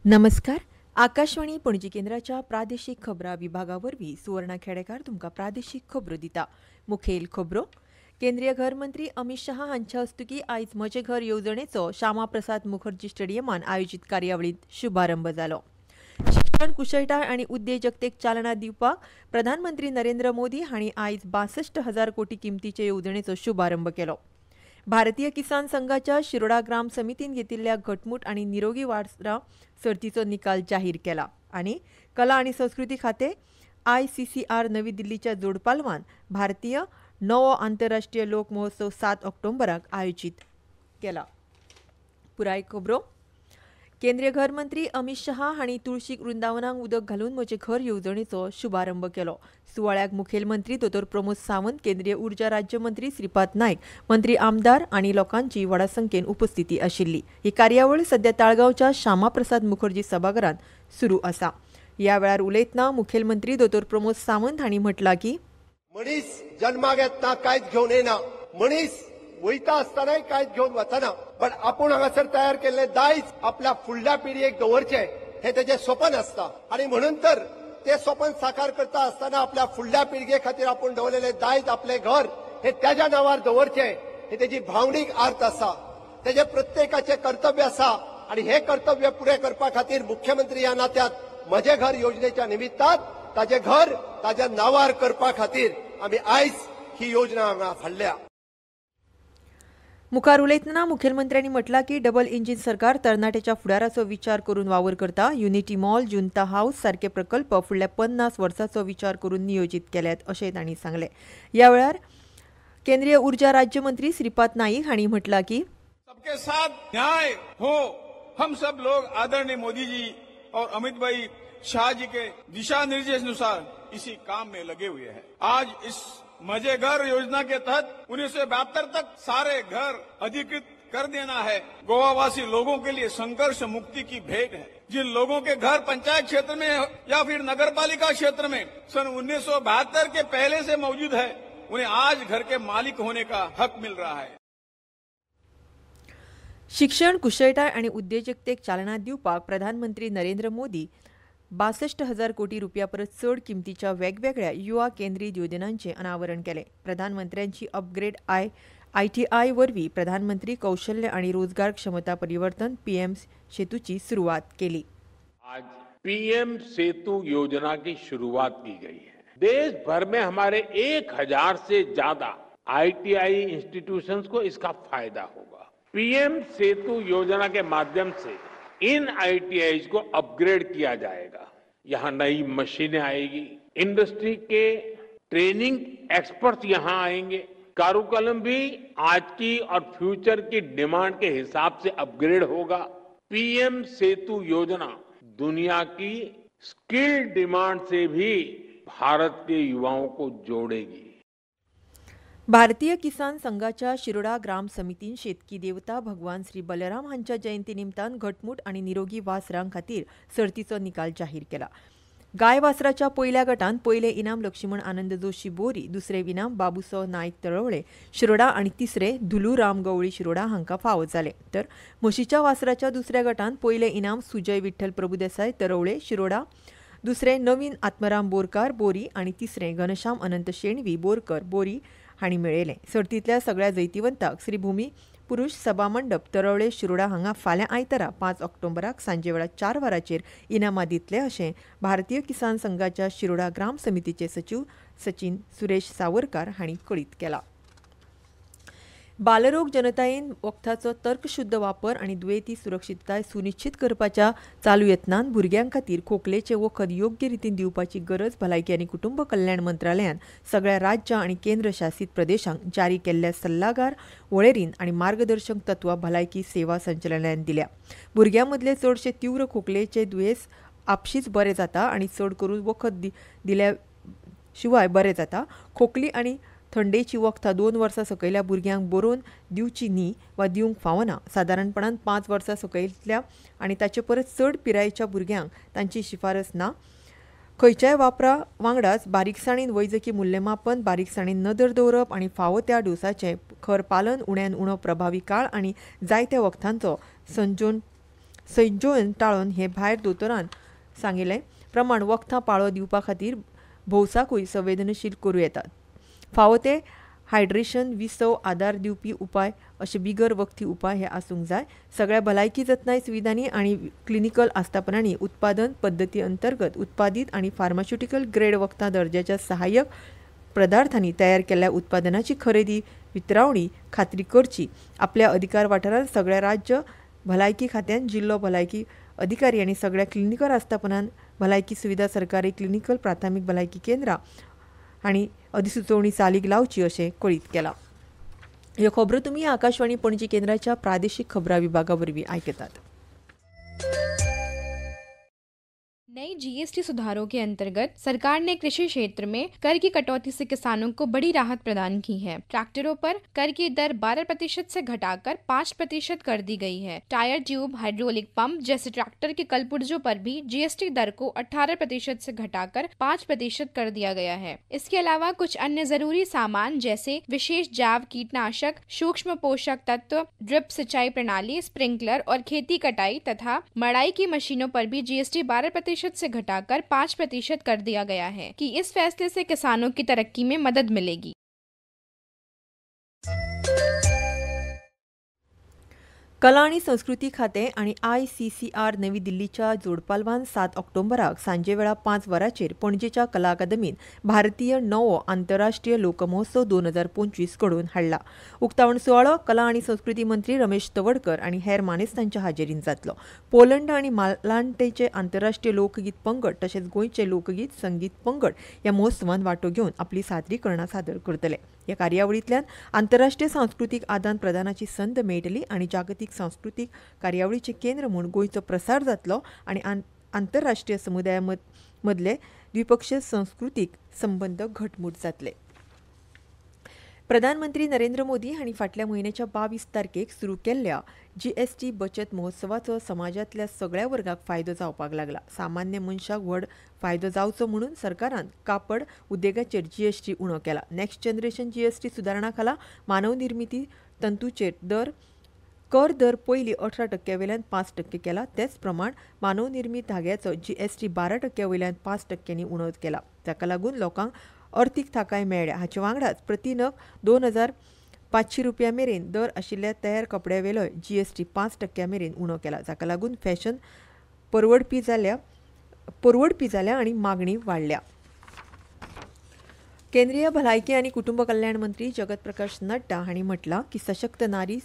नमस्कार. आकाशवाणी पणजी केंद्राच्या प्रादेशीक खबरां विभागावरवीं सुवर्णा खेडेकार तुमकां प्रादेशीक खबरो दिता. मुखेल खबरो. केंद्रीय घर मंत्री अमित शहा हांच्या हस्तुकी आयज म्हजे घर येवजणेचो श्यामा प्रसाद मुखर्जी स्टेडियमान आयोजीत कार्यावळींत शुभारंभ जालो. शिक्षण कुशळटाय आनी उद्देजकतेक चालना दिवपाक प्रधानमंत्री नरेंद्र मोदी हांणी आयज 62,000 कोटी किमतीचे येवजणेचो शुभारंभ केलो. भारतीय किसान संघाच्या शिरोडा ग्राम समितीन घेतिल्ल्या घटमूट आनी निरोगी वासरा सर्तीचो निकाल जाहीर केला. आनी कला आनी संस्कृती खाते ICCR नवी दिल्लीच्या जोडपालवान भारतीय नवो आंतरराष्ट्रीय लोक महोत्सव 7 ऑक्टोबराक आयोजीत केला. पुराय खबरो. केंद्रीय घर मंत्री अमित शहा हांणी तुळशीक वृंदावनाक उदक घालून म्हजे घर येवजणेचो शुभारंभ केलो. सुवाळ्याक मुखेलमंत्री दोतोर प्रमोद सावंत, केंद्रीय उर्जा राज्यमंत्री श्रीपाद नायक, मंत्री आमदार आनी लोकांची व्हड संख्येन उपस्थिती आशिल्ली. ही कार्यावळ सध्या ताळगांवच्या श्यामा प्रसाद मुखर्जी सभाघरांत सुरू आसा. ह्या वेळार उलयतना मुखेलमंत्री दोतोर प्रमोद सावंत हांणी म्हटलां की मनीस जन्माक येतना कांयच घेवन येना, मनीस वयता आसतनाय कांयच घेवन वचना, पण आपूण हांगासर तयार केल्ले दायज आपल्या फुडल्या पिळगेक दवरचे हे तेजें स्वप्न आसता. आनी म्हणून तर ते स्वप्न साकार करता आसतना आपल्या फुडल्या पिळगे खातीर आपूण दवरलेले दायज आपले घर हे त्याच्या नांवार दवरचे हे तेजी भावनीक अर्थ आसा. तेजे प्रत्येकाचे कर्तव्य आसा आनी हे कर्तव्य पुरे करपा खातीर मुख्यमंत्री ह्या नात्यात म्हजे घर योजनेच्या निमित्तान ताजे घर ताज्या नांवार करपा खातीर आमी आयज ही योजना हांगा हाडल्या. मुखार उलयतना मुखेलमंत्र्यांनी म्हटलां की डबल इंजिन सरकार तरणाट्याच्या फुडाराचो विचार करून वावर करता. युनिटी मॉल, जुंता हाऊस सारखे प्रकल्प फुडल्या 50 वर्सांचो विचार करून नियोजीत केल्यात अशें तांणी सांगलें. ह्या वेळार केंद्रीय उर्जा राज्यमंत्री श्रीपाद नाईक हांणी म्हटलां की सबके साथ न्याय हो. हम सब लोग आदरणीय मोदी जी और अमित भाई शाह जी के दिशा निर्देश अनुसार इसी काम में लगे हुए हैं. आज इस मजे घर योजना के तहत 1972 तक सारे घर अधिकृत कर देना है. गोवावासी लोगों के लिए संघर्ष मुक्ति की भेंट है. जिन लोगों के घर पंचायत क्षेत्र में या फिर नगर पालिका क्षेत्र में सन 1972 के पहले से मौजूद है, उन्हें आज घर के मालिक होने का हक मिल रहा है. शिक्षण कुशळटाय आनी उद्देजकतेक चालना दिवपाक प्रधानमंत्री नरेंद्र मोदी 62,000 कोटी रुपया परस चड किमतीच्या वेगवेगळ्या युवा केंद्रीत योजनांचे अनावरण केले. प्रधानमंत्र्यांची अपग्रेड ITI वरवीं प्रधानमंत्री कौशल्य आनी रोजगार क्षमता परिवर्तन PM सेतूची सुरुवात केली. आज PM सेतु योजना की शुरुआत की गई है. देश भर में हमारे 1,000 से ज्यादा ITI इंस्टीट्यूशंस को इसका फायदा होगा. PM सेतु योजना के माध्यम से इन ITIs को अपग्रेड किया जाएगा. यहाँ नई मशीनें आएगी, इंडस्ट्री के ट्रेनिंग एक्सपर्ट्स यहाँ आएंगे. कारुकलम भी आज की और फ्यूचर की डिमांड के हिसाब से अपग्रेड होगा. PM सेतु योजना दुनिया की स्किल डिमांड से भी भारत के युवाओं को जोड़ेगी. भारतीय किसान संघाच्या शिरोडा ग्राम समितीन शेतकी देवता भगवान श्री बलराम हांच्या जयंती निमतान घटमूट आनी निरोगी वासरां खातीर सर्तीचो निकाल जाहीर केला. गाय वासराच्या पयल्या गटांत पयले इनाम लक्ष्मण आनंद जोशी बोरी, दुसरे इनाम बाबूसो नायक तळवळे शिरोडा आनी तिसरे धुलू राम गवळी शिरोडा हांकां फावो जाले. तर म्हशीच्या वासराच्या दुसऱ्या गटांत पयले इनाम सुजय विठ्ठल प्रभुदेसाय तळवळे शिरोडा, दुसरे नवीन आत्मराम बोरकार बोरी आनी तिसरे घनश्याम अनंत शेणवी बोरकर बोरी हांणी मेळयले. सर्तींतल्या सगळ्या जैतिवंतांक श्रीभूमी पुरुष सभा मंडप तळवळे शिरोडा हांगा फाल्यां आयतारा 5 ऑक्टोबराक सांजे वेळा 4 वरांचेर इनामां दितले अशें भारतीय किसान संघाच्या शिरोडा ग्राम समितीचे सचिव सचिन सुरेश सावरकार हांणी कळीत केलां. बालरोग जनतायेन वखदाचो तर्कशुद्ध वापर आनी दुयेंती सुरक्षीतताय सुनिश्चित करपाच्या चालू यत्नांत भुरग्यां खातीर खोंकलेचें वखद योग्य रितीन दिवपाची गरज भलायकी आनी कुटुंब कल्याण मंत्रालयान सगळ्या राज्य आनी केंद्र शासीत प्रदेशांक जारी केल्ल्या सल्लागार वळेरीन आनी मार्गदर्शक तत्वां भलायकी सेवा संचालनालयान दिल्या. भुरग्यां मदले चडशे तीव्र खोंकलेचे दुयेंस आपशींच बरें जाता आनी चड करून वखद दिल्या शिवाय बरें जाता. खोंकली आनी थंडेची वखदां 2 वर्सां सकयल्या भुरग्यांक बरोवन दिवची न्ही वा दिवंक फावना. सादारणपणान 5 वर्सां सकयल्या आनी ताचे परस चड पिरायेच्या भुरग्यांक तांची शिफारस ना. खंयच्याय वापरा वांगडाच बारीकसाणीन वैजकी मूल्यमापन, बारीकसाणीन नदर दवरप आनी फावो त्या डोसाचें खर पालन, उण्यांत उणो प्रभावी काळ आनी जायत्या वखदांचो संजोवन संजोवन टाळून हे भायर दोतोरान सांगिल्ले प्रमाण वखदां पाळो दिवपा खातीर भौसाकूय संवेदनशील करूं येतात. फावो ते हायड्रेशन, विसव, आदार दिवपी उपाय अशे बिगर वखदी उपाय हे आसूंक जाय. सगळ्या भलायकी जतनाय सुविधांनी आनी क्लिनिकल आस्थापनांनी उत्पादन पद्दती अंतर्गत उत्पादीत आनी फार्मास्युटिकल ग्रेड वखदां दर्जाच्या सहाय्यक पदार्थांनी तयार केल्ल्या उत्पादनाची खरेदी वितरावणी खात्री करची. आपल्या अधिकार वाठारांत सगळ्या राज्य भलायकी खात्यान, जिल्लो भलायकी अधिकारी आनी सगळ्या क्लिनिकल आस्थापनांत भलायकी सुविधा सरकारी क्लिनिकल प्राथमीक भलायकी केंद्रां आनी अधिसुचोवणी चालीक लावची अशें कळीत केलां. ह्यो खबरो तुमी आकाशवाणी पणजी केंद्राच्या प्रादेशीक खबरां विभागा वरवीं आयकतात. नई जीएसटी सुधारों के अंतर्गत सरकार ने कृषि क्षेत्र में कर की कटौती से किसानों को बड़ी राहत प्रदान की है. ट्रैक्टरों पर कर की दर 12% से घटाकर 5% कर दी गई है. टायर, ट्यूब, हाइड्रोलिक पंप जैसे ट्रैक्टर के कलपुर्जों पर भी जीएसटी दर को 18% से घटाकर 5% कर दिया गया है. इसके अलावा कुछ अन्य जरूरी सामान जैसे विशेष जाव कीटनाशक, सूक्ष्म पोषक तत्व, ड्रिप सिंचाई प्रणाली, स्प्रिंकलर और खेती कटाई तथा मड़ाई की मशीनों पर भी जीएसटी 12% से घटाकर 5% कर दिया गया है कि इस फैसले से किसानों की तरक्की में मदद मिलेगी. कला आनी संस्कृती खातें आनी ICCR नवी दिल्लीच्या जोडपालवान 7 ऑक्टोबराक सांजे वेळा 5 वरांचेर पणजेच्या कला अकादमीन भारतीय नवो आंतरराष्ट्रीय लोकमहोत्सव 2025 घडोवन हाडला. उक्तावण सुवाळो कला आनी संस्कृती मंत्री रमेश तवडकर आनी हेर मानेस्तांच्या हाजेरींत जातलो. पोलंड आनी मालांटेचे आंतरराष्ट्रीय लोकगीत पंगड तशेंच गोंयचे लोकगीत संगीत पंगड ह्या महोत्सवांत वांटो घेवन आपली सादरीकरणां सादर करतले. ह्या कार्यावळींतल्यान आंतरराष्ट्रीय सांस्कृतीक आदान प्रदानाची संद मेळटली आनी जागतीक सांस्कृतीक कार्यावळीचे केंद्र म्हूण गोंयचो प्रसार जातलो आनी आंतरराष्ट्रीय समुदाया मदले द्विपक्षीय सांस्कृतीक संबंद घटमूट जातले. प्रधानमंत्री नरेंद्र मोदी हांणी फाटल्या म्हयन्याच्या 22 तारखेक सुरू केल्ल्या जीएसटी बचत महोत्सवाचो समाजांतल्या सगळ्या वर्गाक फायदो जावपाक लागला. सामान्य मनशाक व्हड फायदो जावचो म्हणून सरकारान कापड उद्देगाचेर जीएसटी उणो केला. नेक्स्ट जनरेशन जीएसटी सुदारणा खाला मानव निर्मिती तंतूचेर कर दर पयलीं 18% वयल्यान 5% केला. तेच प्रमाण मानव निर्मीत धाग्याचो जीएसटी 12% वयल्यान 5% उणो केला. ताका लागून लोकांक अर्थीक थाकाय मेळ्ळ्या. हाचे वांगडाच प्रति नग 2,500 रुपया मेरेन दर आशिल्ल्या तयार कपड्या वेलोय जीएसटी 5% मेरेन उणो केला. जाका लागून फॅशन परवडपी जाल्या आनी मागणी वाडल्या. केंद्रीय भलायकी आनी कुटुंब कल्याण मंत्री जगत प्रकाश नड्डा हांणी म्हटलां की सशक्त नारी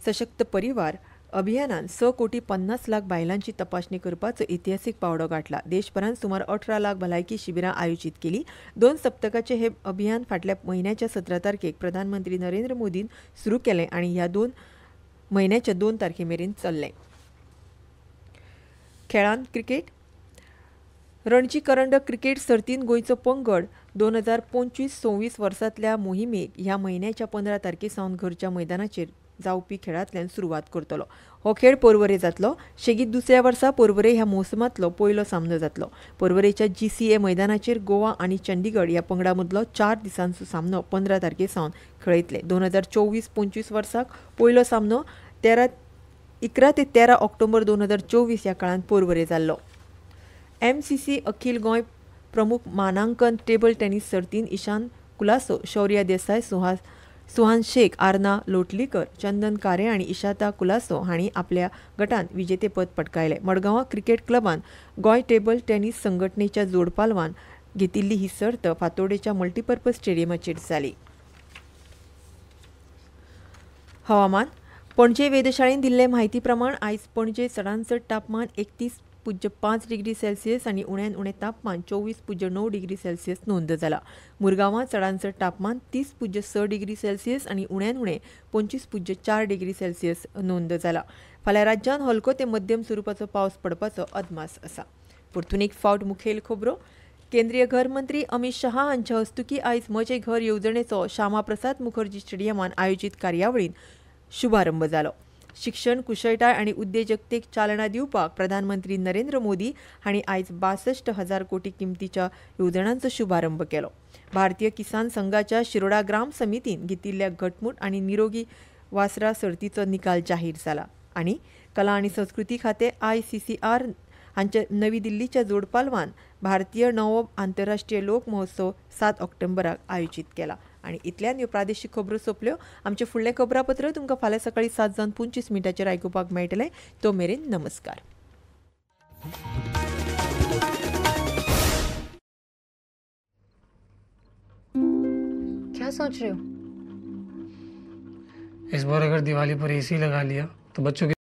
सशक्त परिवार अभियानान 6,50,00,000 बायलांची तपासणी करपाचो इतिहासीक पावडो गाठला. देशभरांत सुमार 18 लाख भलायकी शिबिरां आयोजीत केली. 2 सप्तकाचे हे अभियान फाटल्या म्हयन्याच्या 17 तारखेक प्रधानमंत्री नरेंद्र मोदीन सुरू केलें आनी ह्या म्हयन्याच्या 2 तारखे मेरेन चल्लें. खेळांत क्रिकेट. रणजी करंडक क्रिकेट सर्तींत गोंयचो पंगड 2025-26 वर्सांतल्या मोहिमेक ह्या म्हयन्याच्या 15 तारखेसावन घरच्या मैदानाचेर जावपी खेळांतल्यान सुरवात करतलो. हो खेळ पर्वरे जातलो. शेगीत दुसऱ्या वर्सा पर्वरे ह्या मोसमांतलो पयलो सामनो जातलो. पर्वरेच्या GCA मैदानाचेर गोवा आनी चंडीगड ह्या पंगडा मदलो 4 दिसांचो सामनो 15 तारखेसावन खेळयतले. 2024-25 वर्साक पयलो सामनो 11 ते 13 ऑक्टोबर 2024 ह्या काळांत पर्वरे जाल्लो. MCC अखील गोंय प्रमुख मानांकन टेबल टेनिस सर्तींत ईशान कुलासो, शौर्या देसाय, सुहान शेख, आर्ना लोटलीकर, चंदन कारे आनी इशाता कुलासो हांणी आपल्या गटांत विजेतेपद पटकायलें. मडगांवां क्रिकेट क्लबान गोंय टेबल टेनिस संघटनेच्या जोडपालवान घेतिल्ली ही सर्त फातोडेच्या मल्टीपर्पज स्टेडियमाचेर जाली. हवामान. पणजे वेधशाळेन दिल्ले म्हायती प्रमाण आयज पणजे चडांत चड तापमान 31.5 डिग्री सेल्सियस आनी उण्यांत उणें तापमान 24.9 डिग्री सेल्सियस नोंद जाला. मुरगांवां चडांत चड तापमान 30.6 डिग्री सेल्सियस आनी उण्यांत उणें 25.4 डिग्री सेल्सियस नोंद जाला. फाल्यां राज्यांत हलको ते मध्यम स्वरुपाचो पावस पडपाचो अदमास आसा. परतून एक फावट मुखेल खबरो. केंद्रीय घर मंत्री अमित शहा हांच्या हस्तुकी आयज म्हजें घर येवजणेचो श्यामा प्रसाद मुखर्जी स्टेडियमान आयोजीत कार्यावळीन शुभारंभ जालो. शिक्षण, कुशळटाय आनी उद्देजकतेक चालना दिवपाक प्रधानमंत्री नरेंद्र मोदी हांणी आयज 62,000 कोटी किमतीच्या येवजणांचो शुभारंभ केलो. भारतीय किसान संघाच्या शिरोडा ग्राम समितीन घेतिल्ल्या घटमूट आनी निरोगी वासरा सर्तीचो निकाल जाहीर जाला. आनी कला आणि संस्कृती खाते ICCR हांचे नवी दिल्लीच्या जोडपालवान भारतीय नवो आंतरराष्ट्रीय लोक महोत्सव 7 ऑक्टोबराक आयोजीत केला. आणि इतल्यान ह्यो प्रादेशीक खबरो सोंपल्यो. आमचे फुडलें खबरापत्र तुमकां फाल्यां सकाळीं 7:25 आयकुपाक मेळटलें. तो मेरेन नमस्कार. क्या सोच रहे हो? इस बार अगर दिवाली पर एसी लगा लिया तो बच्चों की